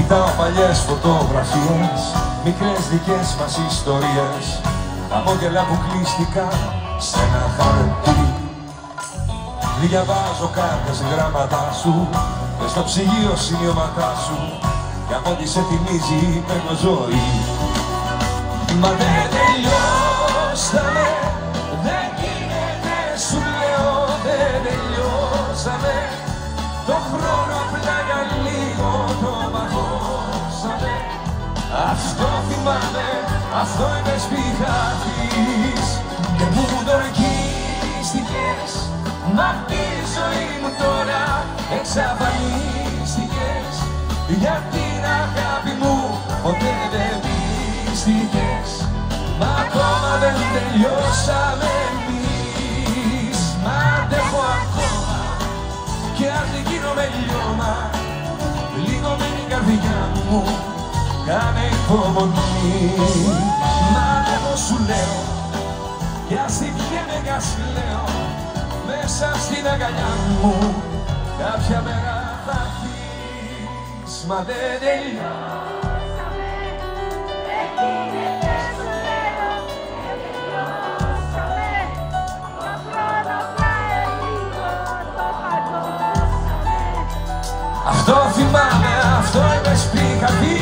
Κοιτάω παλιές φωτογραφίες, μικρές δικές μας ιστορίες, χαμόγελα που κλείστηκαν σε ένα χαρτί. Διαβάζω κάποιες γράμματα σου και στο ψυγείο σημειώματά σου, κι από ό,τι σε θυμίζει παίρνω ζωή. Μα δεν τελειώσαμε, δεν γίνεται, σου λέω δεν τελειώσαμε. Το χρόνο απλά για λίγο το παγώσαμε. Αυτό θυμάμαι, αυτό είναι σπιχαθής και μου το ορκίστηκες. Μα τη ζωή μου τώρα εξαφανίστηκες. Για την αγάπη μου ποτέ δεν πίστηκες. Μα ακόμα δεν τελειώσαμε εμείς. Μα αντέχω ακόμα κι αν δεν γίνομαι λιώμα, λίγο με την καρδιά μου κάνε υπομονή. Μα αντέχω σου λέω κι ας την πιέμαι κι ας λέω, μέσα στην αγκαλιά μου κάποια μέρα θα έρθεις. Μα δεν τελειώσαμε, δεν γίνεται σου λέω, δεν τελειώσαμε. Το χρόνο πλάι λίγο το χαλώσαμε. Αυτό θυμάμαι, αυτό είναι σπίτι.